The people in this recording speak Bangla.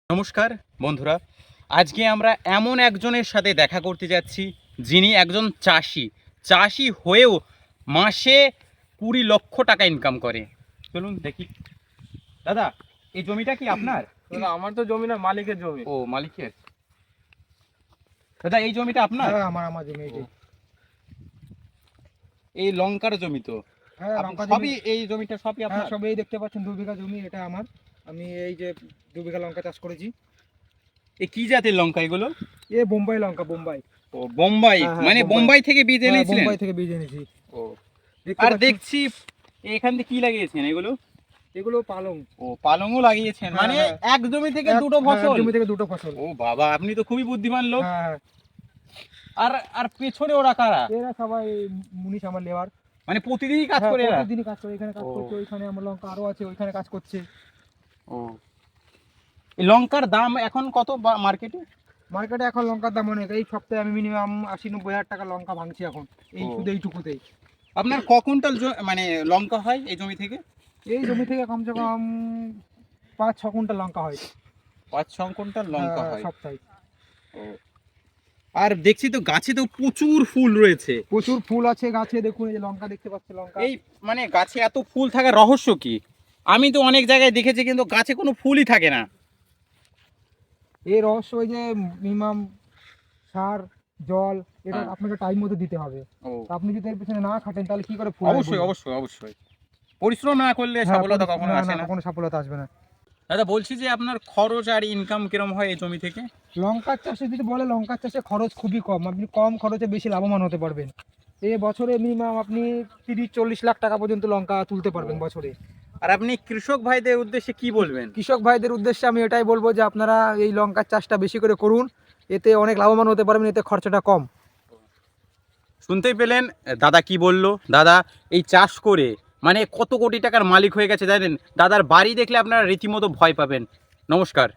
নমস্কার বন্ধুরা, আজকে আমরা এমন একজনের সাথে দেখা করতে যাচ্ছি যিনি একজন চাষি হয়েও মাসে 20 লক্ষ টাকা ইনকাম করে। চলুন দেখি। দাদা, এই জমিটা কি আপনার? দাদা আমার তো জমি না, মালিকের জমি। ও, মালিকের। দাদা এই জমিটা আপনার? হ্যাঁ, আমার জমি এটাই। এই লঙ্কার জমি তো? হ্যাঁ, লঙ্কা সবই এই জমিটা সবই হ্যাঁ, আপনার? সব এই দেখতে পাচ্ছেন 2 বিঘা জমি, এটা আমার। আমি এই যে 2 বিঘা লঙ্কা চাষ করেছি। এই কি জাতের লঙ্কা এগুলো? এ বোম্বাই লঙ্কা, বোম্বাই। ও, বোম্বাই। হ্যাঁ, মানে বোম্বাই। বোম্বাই থেকে বীজ হ্যাঁ, এনেছিলেন? বোম্বাই থেকে বীজ এনেছি। ও, দেখতে আর পাচ্ছেন? দেখছি এখান থেকে কি লাগিয়েছেন এগুলো? এগুলো পালং। ও, পালংও লাগিয়েছেন। হ্যাঁ, মানে হ্যাঁ। এক জমি থেকে দুটো হ্যাঁ, ফসল? এক জমি থেকে দুটো ফসল। ও বাবা, আপনি তো খুবই বুদ্ধিমান লোক। হ্যাঁ, আর আর পেছনে ওরা কারা? এরা সবাই মুনিশ, আমার লেবার। মানে প্রতিদিনই কাজ হ্যাঁ, করে এরা? প্রতিদিনই কাজ করে, এখানে কাজ ও। করছে, ওইখানে আমার লঙ্কা আরো আছে, ওইখানে কাজ করছে। ও, এই লঙ্কার দাম এখন কত মার্কেটে? মার্কেটে এখন লঙ্কার দাম অনেক। এই সপ্তাহে আমি মিনিমাম 80-90 হাজার টাকা লঙ্কা ভাঙছি এখন, এই ও। শুধু এইটুকুতেই। আপনার ক কুইন্টাল মানে লঙ্কা হয় এই জমি থেকে? এই জমি থেকে কমসে কম 5-6 কুইন্টাল লঙ্কা হয় 5-6 কুইন্টাল লঙ্কা হয় সপ্তাহে। ও। আর দেখছি তো গাছে তো প্রচুর ফুল রয়েছে। প্রচুর ফুল আছে গাছে, দেখুন এই যে লঙ্কা দেখতে পাচ্ছেন, লঙ্কা। এই মানে গাছে এত ফুল থাকার রহস্য কি? আমি তো অনেক জায়গায় দেখেছি কিন্তু গাছে কোনো ফুলই থাকে না। এই রহস্য ওই যে মিনিমাম সার, জল, এটা হ্যাঁ। আপনাকে টাইম মতো দিতে হবে। ও, আপনি যদি এর পিছনে না খাটেন তাহলে কি করে ফুল হবে অবশ্যই বলুন? অবশ্যই অবশ্যই। পরিশ্রম না করলে হ্যাঁ, সফলতা কখনো আসে না। কখনো সফলতা আসবে না। দাদা বলছি যে আপনার খরচ আর ইনকাম কিরম হয় এই জমি থেকে? লঙ্কার চাষে যদি বলে, লঙ্কার চাষে খরচ খুবই কম, আপনি কম খরচে বেশি লাভবান হতে পারবেন। এই বছরে মিনিমাম আপনি 30-40 লাখ টাকা পর্যন্ত লঙ্কা তুলতে পারবেন বছরে। আর আপনি কৃষক ভাইদের উদ্দেশ্যে কি বলবেন? কৃষক ভাইদের উদ্দেশ্যে আমি এটাই বলবো যে আপনারা এই লঙ্কার চাষটা বেশি করে করুন, এতে অনেক লাভবান হতে পারবেন, এতে খরচাটা কম। শুনতেই পেলেন দাদা কি বললো। দাদা এই চাষ করে মানে কত কোটি টাকার মালিক হয়ে গেছে জানেন? দাদার বাড়ি দেখলে আপনারা রীতিমতো ভয় পাবেন। নমস্কার।